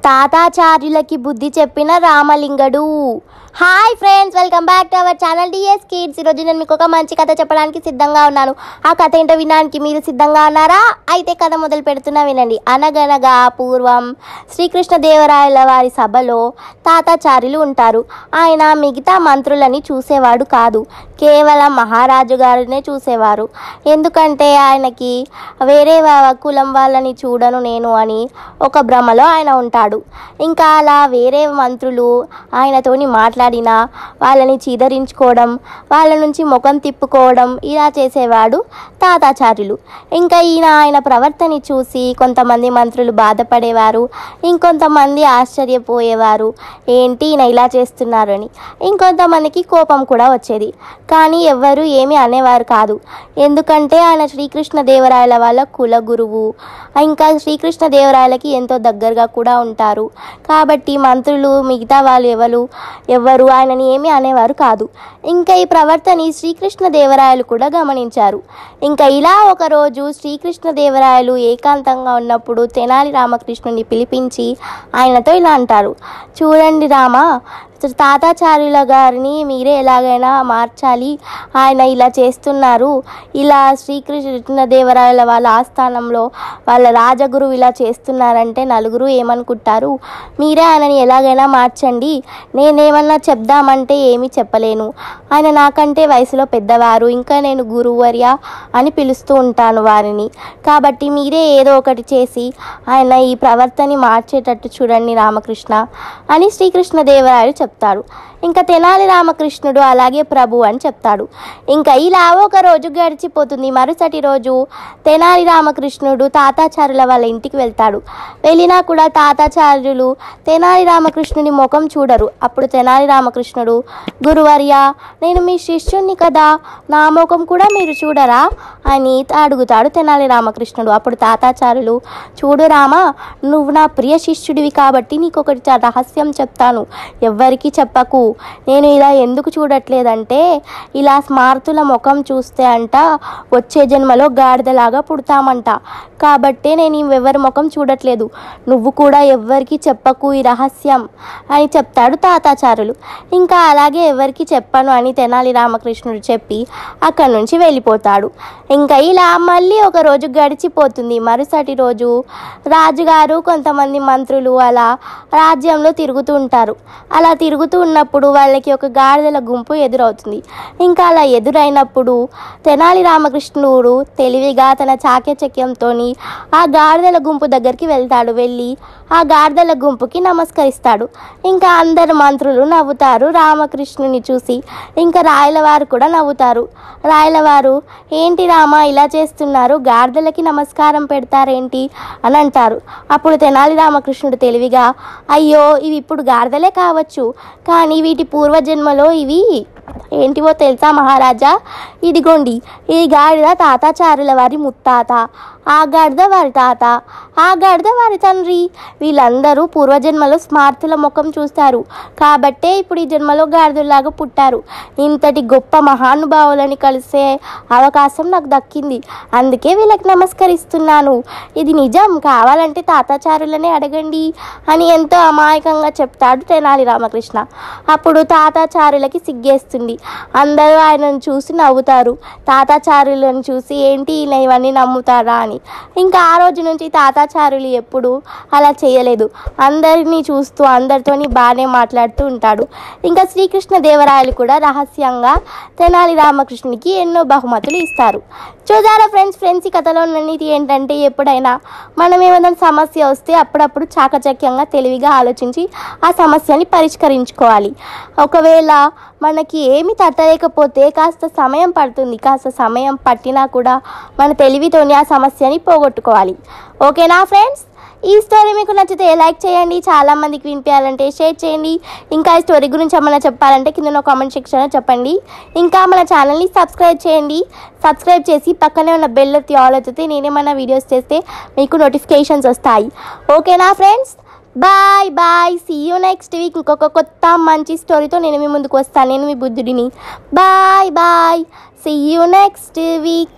తాతాచార్యులకి బుద్ధి చెప్పిన రామలింగడు. Hi friends, welcome back to our channel DS kids. ఈరోజు నేను మీకు ఒక మంచి కథ చెప్పడానికి సిద్ధంగా ఉన్నాను. ఆ కథ ఏంటో వినడానికి మీరు సిద్ధంగా ఉన్నారా? అయితే కథ మొదలు పెడుతున్నా, వినండి. అనగనగా పూర్వం శ్రీకృష్ణదేవరాయల వారి సభలో తాతాచార్యులు ఉంటారు. ఆయన మిగతా మంత్రులని చూసేవాడు కాదు, కేవలం మహారాజు గారినే చూసేవారు. ఎందుకంటే ఆయనకి వేరే కులం వాళ్ళని చూడను నేను అని ఒక భ్రమలో ఆయన ఉంటాడు. ఇంకా అలా వేరే మంత్రులు ఆయనతోని మాట్లాడినా వాళ్ళని చీదరించుకోవడం, వాళ్ళ నుంచి ముఖం తిప్పుకోవడం ఇలా చేసేవాడు తాతాచార్యులు. ఇంకా ఆయన ప్రవర్తన చూసి కొంతమంది మంత్రులు బాధపడేవారు, ఇంకొంతమంది ఆశ్చర్యపోయేవారు, ఏంటి ఈయన ఇలా చేస్తున్నారు అని. ఇంకొంతమందికి కోపం కూడా వచ్చేది, కానీ ఎవ్వరూ ఏమీ అనేవారు కాదు. ఎందుకంటే ఆయన శ్రీకృష్ణదేవరాయల వాళ్ళ కుల గురువు, ఇంకా శ్రీకృష్ణదేవరాయలకి ఎంతో దగ్గరగా కూడా ఉంటారు. కాబట్టి మంత్రులు మిగతా వాళ్ళు ఎవరు ఆయనని ఏమీ అనేవారు కాదు. ఇంకా ఈ ప్రవర్తన శ్రీకృష్ణదేవరాయలు కూడా గమనించారు. ఇంకా ఇలా ఒకరోజు శ్రీకృష్ణదేవరాయలు ఏకాంతంగా ఉన్నప్పుడు తెనాలి రామకృష్ణుని పిలిపించి ఆయనతో ఇలా అంటారు, చూడండి రామ, తాతాచార్యుల గారిని మీరే ఎలాగైనా మార్చాలి. ఆయన ఇలా చేస్తున్నారు, ఇలా శ్రీకృష్ణదేవరాయల వాళ్ళ ఆస్థానంలో వాళ్ళ రాజగురువు ఇలా చేస్తున్నారంటే నలుగురు ఏమనుకుంటారు. మీరే ఆయనని ఎలాగైనా మార్చండి. నేనేమన్నా చెప్దామంటే ఏమీ చెప్పలేను. ఆయన నాకంటే వయసులో పెద్దవారు, ఇంకా నేను గురువర్య అని పిలుస్తూ ఉంటాను వారిని. కాబట్టి మీరే ఏదో ఒకటి చేసి ఆయన ఈ ప్రవర్తనని మార్చేటట్టు చూడండి రామకృష్ణ అని శ్రీకృష్ణదేవరాయలు చెప్తాడు. ఇంకా తెనాలి రామకృష్ణుడు అలాగే ప్రభు అని చెప్తాడు. ఇంకా ఇలా ఒక రోజు గడిచిపోతుంది. మరుసటి రోజు తెనాలి రామకృష్ణుడు తాతాచార్యుల వాళ్ళ ఇంటికి వెళ్తాడు. వెళ్ళినా కూడా తాతాచార్యులు తెనాలి రామకృష్ణుని ముఖం చూడరు. అప్పుడు తెనాలి రామకృష్ణుడు, గురువర్య, నేను మీ శిష్యుణ్ణి కదా, నా ముఖం కూడా మీరు చూడరా అని అడుగుతాడు తెనాలి రామకృష్ణుడు. అప్పుడు తాతాచార్యులు, చూడు రామ, నువ్వు నా ప్రియ శిష్యుడివి కాబట్టి నీకు ఒకటి రహస్యం చెప్తాను, ఎవ్వరికీ చెప్పకు. నేను ఇలా ఎందుకు చూడట్లేదంటే, ఇలా స్మార్తుల ముఖం చూస్తే అంట వచ్చే జన్మలో గాడిదలాగా పుడతామంట. కాబట్టే నేను ఎవరి ముఖం చూడట్లేదు. నువ్వు కూడా ఎవ్వరికి చెప్పకు ఈ రహస్యం అని చెప్తాడు తాతాచార్యులు. ఇంకా అలాగే ఎవరికి చెప్పను అని తెనాలి రామకృష్ణుడు చెప్పి అక్కడి నుంచి వెళ్ళిపోతాడు. ఇంకా ఇలా మళ్ళీ ఒక రోజు గడిచిపోతుంది. మరుసటి రోజు రాజుగారు కొంతమంది మంత్రులు అలా రాజ్యంలో తిరుగుతూ ఉంటారు. అలా తిరుగుతూ ఉన్నప్పుడు వాళ్ళకి ఒక గాడిదల గుంపు ఎదురవుతుంది. ఇంకా అలా ఎదురైనప్పుడు తెనాలి రామకృష్ణుడు తెలివిగా తన చాకచక్యంతో ఆ గాడిదల గుంపు దగ్గరికి వెళ్తాడు. వెళ్ళి ఆ గాడిదల గుంపుకి నమస్కరిస్తాడు. ఇంకా అందరు మంత్రులు నవ్వుతారు రామకృష్ణుని చూసి. ఇంకా రాయలవారు కూడా నవ్వుతారు. రాయలవారు, ఏంటి రామ ఇలా చేస్తున్నారు, గాడిదలకి నమస్కారం పెడతారేంటి అని అంటారు. అప్పుడు తెనాలి రామకృష్ణుడు తెలివిగా, అయ్యో ఇవి ఇప్పుడు గాడిదలే కావచ్చు, కానీ వీటి పూర్వజన్మలో ఇవి ఏంటివో తెలుసా మహారాజా, ఇదిగోండి ఈ గాడిద తాతాచార్యుల వారి ముత్తాత, ఆ గాడిద వారి తాత, ఆ గాడిద వారి తండ్రి, వీళ్ళందరూ పూర్వజన్మలో స్మార్తుల ముఖం చూస్తారు కాబట్టే ఇప్పుడు ఈ జన్మలో గాడిదలాగా పుట్టారు. ఇంతటి గొప్ప మహానుభావులని కలిసే అవకాశం నాకు దక్కింది, అందుకే వీళ్ళకి నమస్కరిస్తున్నాను. ఇది నిజం, కావాలంటే తాతాచార్యులనే అడగండి అని ఎంతో అమాయకంగా చెప్తాడు తెనాలి రామకృష్ణ. అప్పుడు తాతాచార్యులకి సిగ్గేస్తుంది. అందరూ ఆయనను చూసి నవ్వుతారు. తాతాచార్యులను చూసి ఏంటి ఈయన ఇవన్నీ నమ్ముతారా అని. ఇంకా ఆ రోజు నుంచి తాతాచార్యులు ఎప్పుడు అలా చేయలేదు. అందరినీ చూస్తూ అందరితోని బాగానే మాట్లాడుతూ ఉంటాడు. ఇంకా శ్రీకృష్ణదేవరాయలు కూడా రహస్యంగా తెనాలి రామకృష్ణునికి ఎన్నో బహుమతులు ఇస్తారు. చూసారా ఫ్రెండ్స్, ఈ కథలో ఉన్నది ఏంటంటే, ఎప్పుడైనా మనం ఏమైనా సమస్య వస్తే అప్పుడప్పుడు చాకచక్యంగా తెలివిగా ఆలోచించి ఆ సమస్యని పరిష్కరించుకోవాలి. ఒకవేళ మనకి ఏమి తట్టలేకపోతే కాస్త సమయం పడుతుంది, కాస్త సమయం పట్టినా కూడా మన తెలివితోని ఆ సమస్యని పోగొట్టుకోవాలి. ఓకేనా ఫ్రెండ్స్? ఈ స్టోరీ మీకు నచ్చితే లైక్ చేయండి, చాలామందికి వినిపించాలంటే షేర్ చేయండి. ఇంకా ఈ స్టోరీ గురించి ఏమైనా చెప్పాలంటే కింద కామెంట్ సెక్షన్లో చెప్పండి. ఇంకా మన ఛానల్ని సబ్స్క్రైబ్ చేయండి. సబ్స్క్రైబ్ చేసి పక్కనే ఉన్న బెల్ ఆల్ అవుతుంది. నేనేమైనా వీడియోస్ చేస్తే మీకు నోటిఫికేషన్స్ వస్తాయి. ఓకేనా friends? Bye bye, see you next week. ఇంకొక కొత్త మంచి స్టోరీతో నేను మీ ముందుకు వస్తాను. నేను మీ బుద్ధుడిని. Bye bye, see you next week.